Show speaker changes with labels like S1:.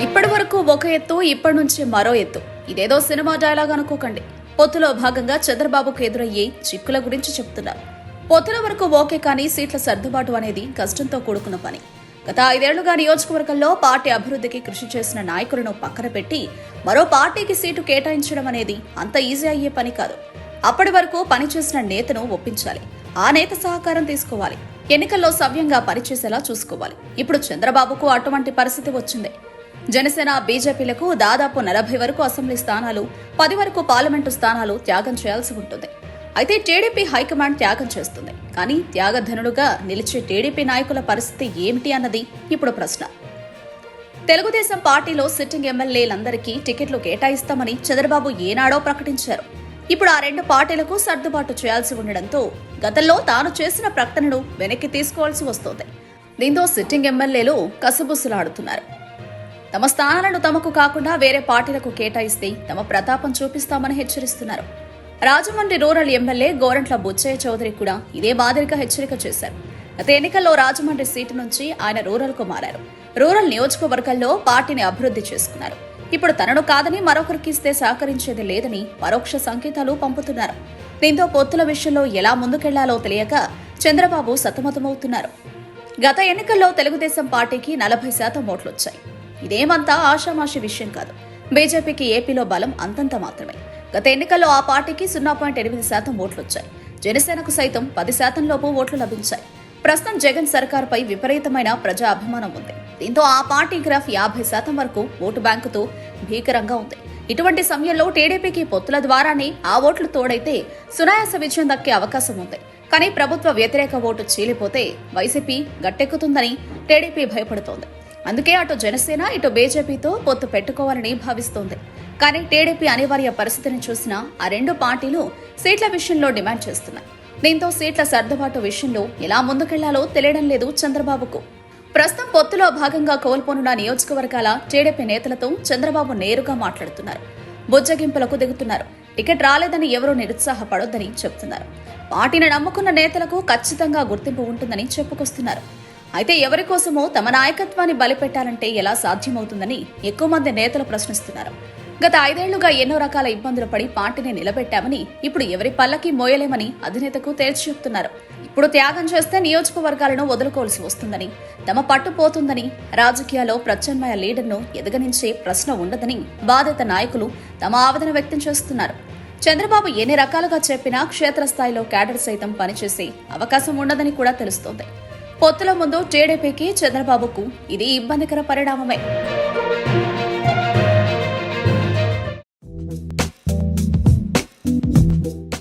S1: ఇప్పటి వరకు ఒక ఎత్తు, ఇప్పటి నుంచి మరో ఎత్తు. ఇదేదో సినిమా డైలాగ్ అనుకోకండి. పొత్తులో భాగంగా చంద్రబాబుకు ఎదురయ్యే చిక్కుల గురించి చెప్తున్నారు. పొత్తుల వరకు ఓకే, కానీ సీట్ల సర్దుబాటు అనేది కష్టంతో కూడుకున్న పని. గత 5 ఏళ్లుగా నియోజకవర్గంలో పార్టీ అభివృద్ధికి కృషి చేసిన నాయకులను పక్కన పెట్టి మరో పార్టీకి సీటు కేటాయించడం అనేది అంత ఈజీ అయ్యే పని కాదు. అప్పటి వరకు పనిచేసిన నేతను ఒప్పించాలి, ఆ నేత సహకారం తీసుకోవాలి, ఎన్నికల్లో సవ్యంగా పనిచేసేలా చూసుకోవాలి. ఇప్పుడు చంద్రబాబుకు అటువంటి పరిస్థితి వచ్చింది. జనసేన, బీజేపీలకు దాదాపు 40 వరకు అసెంబ్లీ స్థానాలు, 10 వరకు పార్లమెంటు స్థానాలు త్యాగం చేయాల్సి ఉంటుంది. అయితే టీడీపీ హైకమాండ్ త్యాగం చేస్తుంది. కానీ త్యాగధనులుగా నిలిచే టీడీపీ నాయకుల పరిస్థితి ఏమిటి అన్నది ఇప్పుడు ప్రశ్న. తెలుగుదేశం పార్టీలో సిట్టింగ్ ఎమ్మెల్యేలందరికీ టికెట్లు కేటాయిస్తామని చంద్రబాబు ఏనాడో ప్రకటించారు. ఇప్పుడు ఆ 2 పార్టీలకు సర్దుబాటు చేయాల్సి ఉండడంతో గతంలో తాను చేసిన ప్రకటనను వెనక్కి తీసుకోవాల్సి వస్తోంది. దీంతో సిట్టింగ్ ఎమ్మెల్యేలు కసబుస్సులాడుతున్నారు. తమ స్థానాలను తమకు కాకుండా వేరే పార్టీలకు కేటాయిస్తే తమ ప్రతాపం చూపిస్తామని హెచ్చరిస్తున్నారు. రాజమండ్రి రూరల్ ఎమ్మెల్యే గోరంట్ల బుచ్చయ్య చౌదరి కూడా ఇదే మాదిరిగా హెచ్చరిక చేశారు. గత ఎన్నికల్లో రాజమండ్రి సీటు నుంచి ఆయన రూరల్ కు మారారు. రూరల్ నియోజకవర్గాల్లో పార్టీని అభివృద్ధి చేసుకున్నారు. ఇప్పుడు తనను కాదని మరొకరికి ఇస్తే సహకరించేది లేదని పరోక్ష సంకేతాలు పంపుతున్నారు. దీంతో పొత్తుల విషయంలో ఎలా ముందుకెళ్లాలో తెలియక చంద్రబాబు సతమతమవుతున్నారు. గత ఎన్నికల్లో తెలుగుదేశం పార్టీకి 40% ఓట్లొచ్చాయి. ఇదేమంతా ఆషామాషి విషయం కాదు. బీజేపీకి ఏపీలో బలం అంతంత మాత్రమే. గత ఎన్నికల్లో ఆ పార్టీకి 0.8% ఓట్లొచ్చాయి. జనసేనకు సైతం 10% లోపు ఓట్లు లభించాయి. ప్రస్తుతం జగన్ సర్కార్పై విపరీతమైన ప్రజా అభిమానం ఉంది. దీంతో ఆ పార్టీ గ్రాఫ్ 50% వరకు ఓటు బ్యాంకుతో భీకరంగా ఉంది. ఇటువంటి సమయంలో టీడీపీకి పొత్తుల ద్వారానే ఆ ఓట్లు తోడైతే సునాయాస విజయం దక్కే అవకాశం ఉంది. కానీ ప్రభుత్వ వ్యతిరేక ఓటు చీలిపోతే వైసీపీ గట్టెక్కుతుందని టీడీపీ భయపడుతోంది. అందుకే అటు జనసేన, ఇటు బీజేపీతో పొత్తు పెట్టుకోవాలని భావిస్తోంది. కానీ టీడీపీ అనివార్య పరిస్థితిని చూసిన ఆ 2 పార్టీలు సీట్ల విషయంలో డిమాండ్ చేస్తున్నాయి. దీంతో సీట్ల సర్దుబాటు విషయంలో ఎలా ముందుకెళ్లాలో తెలియడం లేదు చంద్రబాబుకు. ప్రస్తుతం పొత్తులో భాగంగా కోల్పోనున్న నియోజకవర్గాల టీడీపీ నేతలతో చంద్రబాబు నేరుగా మాట్లాడుతున్నారు. బుజ్జగింపులకు దిగుతున్నారు. టికెట్ రాలేదని ఎవరూ నిరుత్సాహపడొద్దని చెప్తున్నారు. పార్టీని నమ్ముకున్న నేతలకు ఖచ్చితంగా గుర్తింపు ఉంటుందని చెప్పుకొస్తున్నారు. అయితే ఎవరి కోసమో తమ నాయకత్వాన్ని బలిపెట్టాలంటే ఎలా సాధ్యమవుతుందని ఎక్కువ మంది నేతలు ప్రశ్నిస్తున్నారు. గత 5 ఏళ్లుగా ఎన్నో రకాల ఇబ్బందులు పడి పార్టీని నిలబెట్టామని, ఇప్పుడు ఎవరి పల్లకి మోయలేమని అధినేతకు తేల్చి చెప్తున్నారు. ఇప్పుడు త్యాగం చేస్తే నియోజకవర్గాలను వదులుకోవాల్సి వస్తుందని, తమ పట్టు పోతుందని, రాజకీయాల్లో ప్రత్యామ్నాయ లీడర్ను ఎదగనించే ప్రశ్న ఉండదని బాధిత నాయకులు తమ ఆవేదన వ్యక్తం చేస్తున్నారు. చంద్రబాబు ఎన్ని రకాలుగా చెప్పినా క్షేత్రస్థాయిలో క్యాడర్ సైతం పనిచేసే అవకాశం ఉండదని కూడా తెలుస్తోంది. పొత్తుల ముందు టీడీపీకి, చంద్రబాబుకు ఇది ఇబ్బందికర పరిణామమే.